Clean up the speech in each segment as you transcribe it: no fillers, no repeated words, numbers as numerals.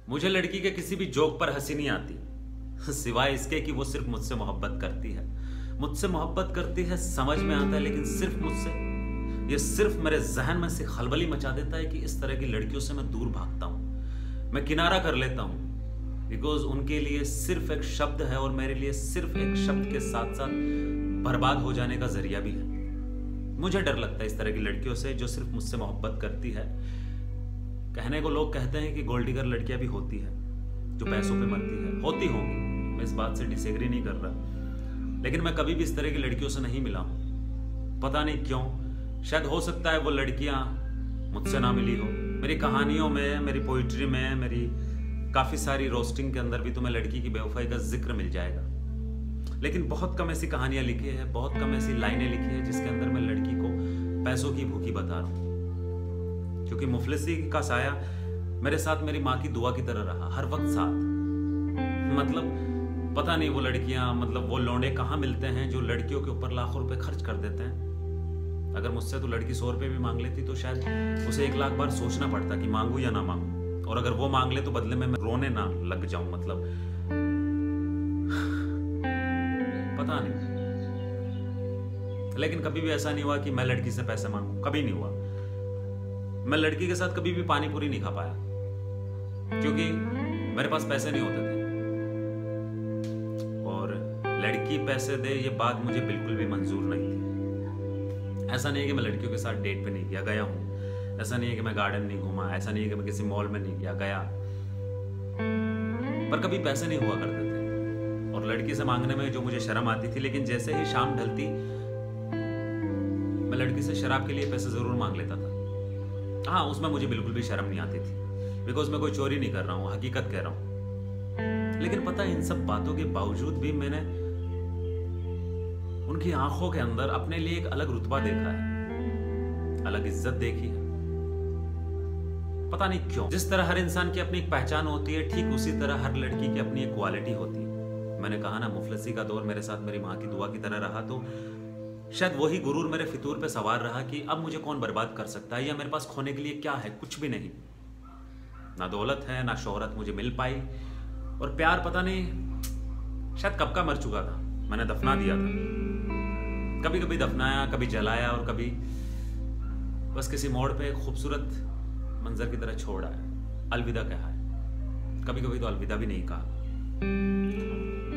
मुझे लड़की के किसी भी जोक पर हंसी नहीं आती सिवाय इसके कि वो सिर्फ मुझसे मोहब्बत करती है। मुझसे मोहब्बत करती है समझ में आता है, लेकिन सिर्फ मुझसे। ये सिर्फ मेरे जहन में से खलबली मचा देता है कि इस तरह की लड़कियों से मैं दूर भागता हूं, मैं किनारा कर लेता हूं। बिकॉज उनके लिए सिर्फ एक शब्द है और मेरे लिए सिर्फ एक शब्द के साथ साथ बर्बाद हो जाने का जरिया भी है। मुझे डर लगता है इस तरह की लड़कियों से जो सिर्फ मुझसे मोहब्बत करती है। कहने को लोग कहते हैं कि गोल्ड डिगर लड़कियां भी होती है जो पैसों पे मरती है, होती होंगी, मैं इस बात से डिसएग्री नहीं कर रहा, लेकिन मैं कभी भी इस तरह की लड़कियों से नहीं मिला हूं। पता नहीं क्यों, शायद हो सकता है वो लड़कियां मुझसे ना मिली हो। मेरी कहानियों में, मेरी पोइट्री में, मेरी काफी सारी रोस्टिंग के अंदर भी तुम्हें लड़की की बेवफाई का जिक्र मिल जाएगा, लेकिन बहुत कम ऐसी कहानियां लिखी है, बहुत कम ऐसी लाइनें लिखी है जिसके अंदर मैं लड़की को पैसों की भूखी बता रहा हूं। क्योंकि मुफलिसी का साया मेरे साथ मेरी माँ की दुआ की तरह रहा, हर वक्त साथ। मतलब पता नहीं वो लड़कियां, मतलब वो लौंडे कहाँ मिलते हैं जो लड़कियों के ऊपर लाखों रुपए खर्च कर देते हैं। अगर मुझसे तो लड़की 100 रुपए भी मांग लेती तो शायद उसे 1 लाख बार सोचना पड़ता कि मांगू या ना मांगू, और अगर वो मांग ले तो बदले में मैं रोने ना लग जाऊं। मतलब पता नहीं, लेकिन कभी भी ऐसा नहीं हुआ कि मैं लड़की से पैसे मांगू, कभी नहीं हुआ। मैं लड़की के साथ कभी भी पानी पूरी नहीं खा पाया क्योंकि मेरे पास पैसे नहीं होते थे, और लड़की पैसे दे ये बात मुझे बिल्कुल भी मंजूर नहीं थी। ऐसा नहीं है कि मैं लड़कियों के साथ डेट पे नहीं गया, गया हूं। ऐसा नहीं है कि मैं गार्डन नहीं घूमा, ऐसा नहीं है कि मैं किसी मॉल में नहीं गया, गया, पर कभी पैसे नहीं हुआ करते थे। और लड़की से मांगने में जो मुझे शर्म आती थी, लेकिन जैसे ही शाम ढलती मैं लड़की से शराब के लिए पैसे जरूर मांग लेता था। हाँ, उसमें मुझे बिल्कुल भी शर्म नहीं आती थी, बिकॉज मैं कोई चोरी नहीं कर रहा हूँ, हकीकत कह रहा हूँ। लेकिन पता है, इन सब बातों के बावजूद भी मैंने उनकी आंखों के अंदर अपने लिए एक अलग रुतबा देखा है, अलग इज्जत देखी है। पता नहीं क्यों, जिस तरह हर इंसान की अपनी एक पहचान होती है, ठीक उसी तरह हर लड़की की अपनी एक क्वालिटी होती है। मैंने कहा ना, मुफलिसी का दौर मेरे साथ मेरी माँ की दुआ की तरह रहा, तो शायद वही गुरूर मेरे फितूर पे सवार रहा कि अब मुझे कौन बर्बाद कर सकता है, या मेरे पास खोने के लिए क्या है। कुछ भी नहीं, ना दौलत है, ना शोहरत मुझे मिल पाई, और प्यार पता नहीं शायद कब का मर चुका था, मैंने दफना दिया था। कभी कभी दफनाया, कभी जलाया, और कभी बस किसी मोड़ पे एक खूबसूरत मंजर की तरह छोड़ आया, अलविदा कहा है। कभी कभी तो अलविदा भी नहीं कहा।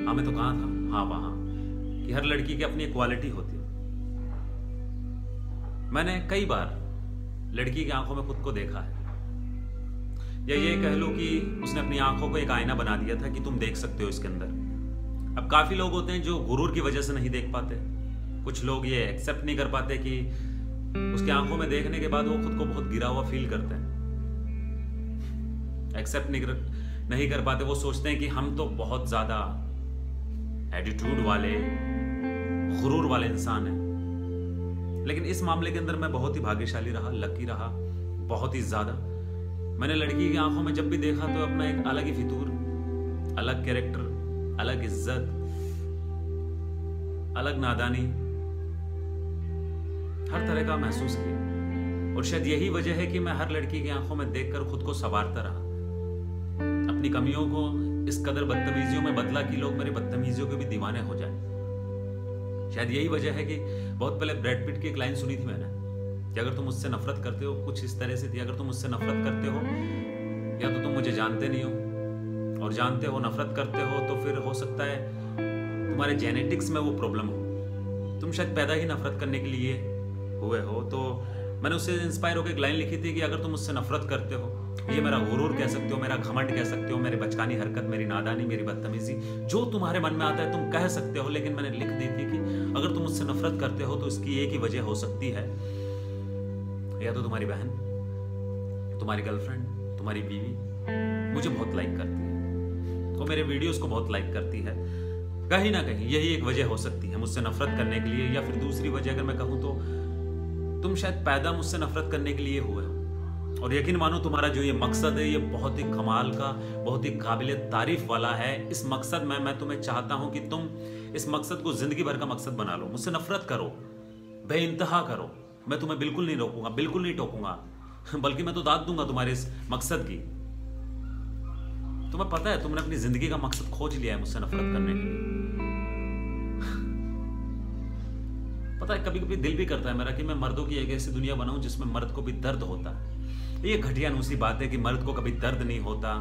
हाँ, मैं तो कहा था, हाँ वहां, कि हर लड़की की अपनी क्वालिटी होती है। मैंने कई बार लड़की की आंखों में खुद को देखा है, या ये कह लो कि उसने अपनी आंखों को एक आईना बना दिया था कि तुम देख सकते हो इसके अंदर। अब काफी लोग होते हैं जो गुरूर की वजह से नहीं देख पाते, कुछ लोग ये एक्सेप्ट नहीं कर पाते कि उसकी आंखों में देखने के बाद वो खुद को बहुत गिरा हुआ फील करते हैं। एक्सेप्ट नहीं कर पाते, वो सोचते हैं कि हम तो बहुत ज्यादा एटीट्यूड वाले, गुरूर वाले इंसान हैं। लेकिन इस मामले के अंदर मैं बहुत ही भाग्यशाली रहा, लकी रहा, बहुत ही ज्यादा। मैंने लड़की की आंखों में जब भी देखा तो अपना एक अलग ही फितूर, अलग कैरेक्टर, अलग इज्जत, अलग नादानी, हर तरह का महसूस किया। और शायद यही वजह है कि मैं हर लड़की की आंखों में देखकर खुद को संवारता रहा, अपनी कमियों को इस कदर बदतमीजियों में बदला कि लोग मेरी बदतमीजियों के भी दीवाने हो जाए। शायद यही वजह है कि बहुत पहले ब्रैड पिट की एक लाइन सुनी थी मैंने कि अगर तुम मुझसे नफरत करते हो, कुछ इस तरह से थी, अगर तुम मुझसे नफरत करते हो या तो तुम मुझे जानते नहीं हो, और जानते हो नफरत करते हो तो फिर हो सकता है तुम्हारे जेनेटिक्स में वो प्रॉब्लम हो, तुम शायद पैदा ही नफरत करने के लिए हुए हो। तो मैंने उससे इंस्पायर होकर एक लाइन लिखी थी कि अगर तुम मुझसे नफरत करते हो, ये मेरा गुरूर कह सकते हो, मेरा घमंड कह सकते हो, मेरी बचकानी हरकत, मेरी नादानी, मेरी बदतमीजी, जो तुम्हारे मन में आता है तुम कह सकते हो, लेकिन मैंने लिख दी थी कि अगर तुम मुझसे नफरत करते हो तो इसकी एक ही वजह हो सकती है, या तो तुम्हारी बहन, तुम्हारी गर्लफ्रेंड, तुम्हारी बीवी मुझे बहुत लाइक करती है, तो मेरे वीडियोस को बहुत लाइक करती है। कहीं ना कहीं यही एक वजह हो सकती है मुझसे नफरत करने के लिए। या फिर दूसरी वजह अगर मैं कहूं तो तुम शायद पैदा मुझसे नफरत करने के लिए हुए हो, और यकीन मानो तुम्हारा जो ये मकसद है ये बहुत ही कमाल का, बहुत ही काबिल तारीफ वाला है। इस मकसद में मैं तुम्हें चाहता हूं कि तुम इस मकसद को जिंदगी भर का मकसद बना लो। मुझसे नफरत करो, बेइंतहा करो, मैं तुम्हें बिल्कुल नहीं रोकूंगा, बिल्कुल नहीं टोकूंगा, बल्कि मैं तो दाद दूंगा तुम्हारे इस मकसद की। तुम्हें पता है तुमने अपनी जिंदगी का मकसद खोज लिया है मुझसे नफरत करने के लिए। पता है कभी कभी दिल भी करता है मेरा कि मैं मर्दों की एक ऐसी दुनिया बनाऊं जिसमें मर्द को भी दर्द होता है। ये घटिया नुसी बात है कि मर्द को कभी दर्द नहीं होता।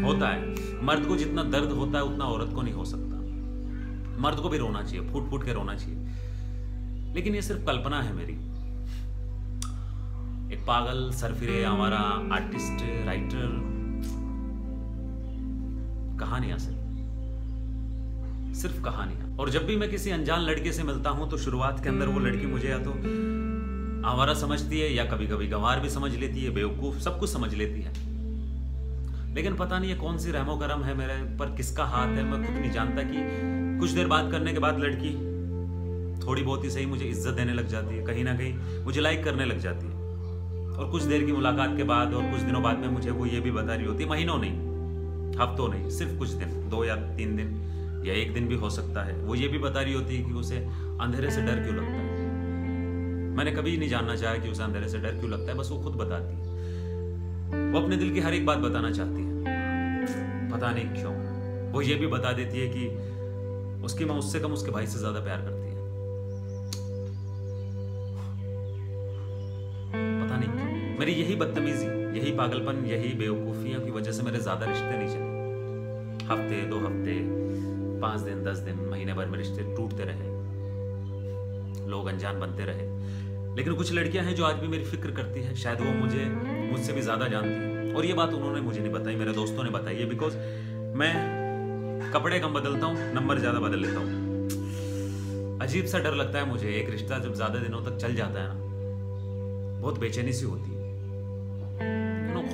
होता है, मर्द को जितना दर्द होता है उतना औरत को नहीं हो सकता। मर्द को भी रोना चाहिए, फूट फूट के रोना चाहिए, लेकिन ये सिर्फ कल्पना है मेरी। एक पागल सरफिरे आवारा आर्टिस्ट राइटर, कहानियां सिर्फ कहानियां। और जब भी मैं किसी अनजान लड़के से मिलता हूं तो शुरुआत के अंदर वो लड़की मुझे या तो आवारा समझती है या कभी कभी गंवार भी समझ लेती है, बेवकूफ, सब कुछ समझ लेती है। लेकिन पता नहीं ये कौन सी रहमो करम है मेरे पर, किसका हाथ है, मैं खुद नहीं जानता कि कुछ देर बात करने के बाद लड़की थोड़ी बहुत ही सही मुझे इज्जत देने लग जाती है, कहीं ना कहीं मुझे लाइक करने लग जाती है। और कुछ देर की मुलाकात के बाद और कुछ दिनों बाद में मुझे वो ये भी बता रही होती है, महीनों नहीं, हफ्तों नहीं, सिर्फ कुछ दिन, 2 या 3 दिन या 1 दिन भी हो सकता है, वो ये भी बता रही होती है कि उसे अंधेरे से डर क्यों लगता है। मैंने कभी नहीं जानना चाहा कि उसे अंधेरे से डर क्यों लगता है, बस वो खुद बताती है। वो अपने दिल की हर एक बात बताना चाहती है, पता नहीं क्यों। वो ये भी बता देती है कि उसकी माँ उससे कम उसके भाई से ज्यादा प्यार करती है, पता नहीं क्यों। मेरी यही बदतमीजी, यही पागलपन, यही बेवकूफियों की वजह से मेरे ज्यादा रिश्ते नहीं चले। हफ्ते, 2 हफ्ते, 5 दिन, 10 दिन, महीने भर में रिश्ते टूटते रहे, लोग अनजान बनते रहे। लेकिन कुछ लड़कियां हैं जो आज भी मेरी फिक्र करती हैं, शायद वो मुझसे भी ज्यादा जानती हैं। और ये बात उन्होंने मुझे नहीं बताई, मेरे दोस्तों ने बताई है, बिकॉज मैं कपड़े कम बदलता हूँ, नंबर ज्यादा बदल लेता हूँ। अजीब सा डर लगता है मुझे, एक रिश्ता जब ज्यादा दिनों तक चल जाता है ना, बहुत बेचैनी सी होती है,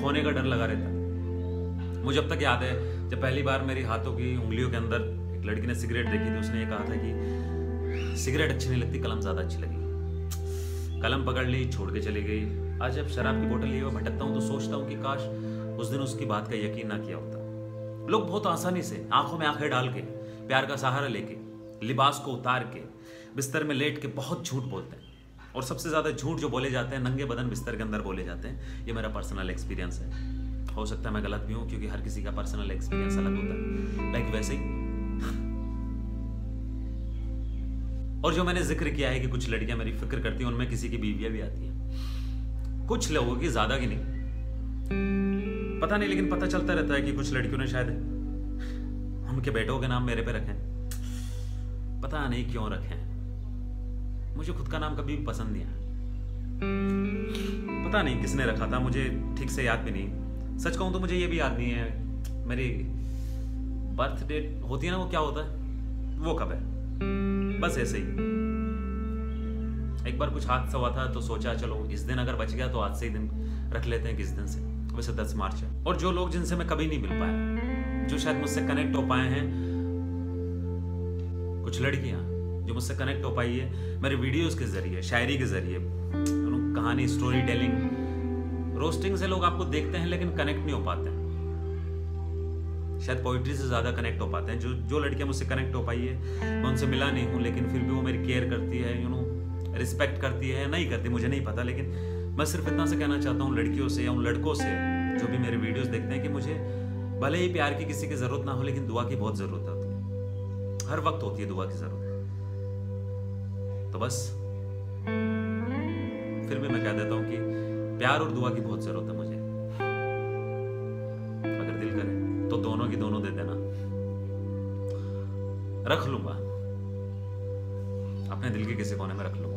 खोने का डर लगा रहता है। मुझे अब तक याद है जब पहली बार मेरी हाथों की उंगलियों के अंदर एक लड़की ने सिगरेट देखी थी, उसने ये कहा था कि सिगरेट अच्छी नहीं लगती, कलम ज्यादा अच्छी लगी। कलम पकड़ ली, छोड़ के चली गई। आज जब शराब की बोतल लिए भटकता हूँ तो सोचता हूँ कि काश उस दिन उसकी बात का यकीन ना किया होता। लोग बहुत आसानी से आंखों में आंखें डाल के, प्यार का सहारा लेके, लिबास को उतार के, बिस्तर में लेट के बहुत झूठ बोलते हैं। और सबसे ज्यादा झूठ जो बोले जाते हैं नंगे बदन बिस्तर के अंदर बोले जाते हैं। ये मेरा पर्सनल एक्सपीरियंस है, हो सकता है मैं गलत भी हूं क्योंकि हर किसी का पर्सनल एक्सपीरियंस अलग होता है। लाइक वैसे ही और जो मैंने जिक्र किया है कि कुछ लड़कियां मेरी फिक्र करती हैं, उनमें किसी की बीवियां भी आती हैं, कुछ लोगों की, ज्यादा की नहीं, पता नहीं, लेकिन पता चलता रहता है कि कुछ लड़कियों ने शायद उनके बेटों के नाम मेरे पे रखे हैं। पता नहीं क्यों रखे हैं, मुझे खुद का नाम कभी भी पसंद नहीं आया। पता नहीं किसने रखा था, मुझे ठीक से याद भी नहीं। सच कहूं तो मुझे ये भी याद नहीं है मेरी बर्थ डेट होती है ना, वो क्या होता है, वो कब है, बस ऐसे ही। एक बार कुछ हादसा हुआ था तो सोचा चलो इस दिन अगर बच गया तो आज से ही दिन रख लेते हैं, किस दिन से, वैसे 10 मार्च है। और जो लोग जिनसे मैं कभी नहीं मिल पाया, जो शायद मुझसे कनेक्ट हो पाए हैं, कुछ लड़कियां जो मुझसे कनेक्ट हो पाई है मेरे वीडियोस के जरिए, शायरी के जरिए, कहानी, स्टोरी टेलिंग, रोस्टिंग से लोग आपको देखते हैं लेकिन कनेक्ट नहीं हो पाते हैं। शायद पोइट्री से ज्यादा कनेक्ट हो पाते हैं। जो लड़कियां मुझसे कनेक्ट हो पाई है, मैं उनसे मिला नहीं हूं, लेकिन फिर भी वो मेरी केयर करती है, रिस्पेक्ट करती है, नहीं करती मुझे नहीं पता। लेकिन मैं सिर्फ इतना से कहना चाहता हूँ लड़कियों से या उन लड़कों से जो भी मेरे वीडियोस देखते हैं कि मुझे भले ही प्यार की किसी की जरूरत ना हो, लेकिन दुआ की बहुत जरूरत होती है, हर वक्त होती है दुआ की जरूरत। तो बस फिर भी मैं कह देता हूं कि प्यार और दुआ की बहुत जरूरत है मुझे। अगर दिल करे तो दोनों की दोनों दे देना, रख लूंगा, अपने दिल के किसी कोने में रख लूंगा।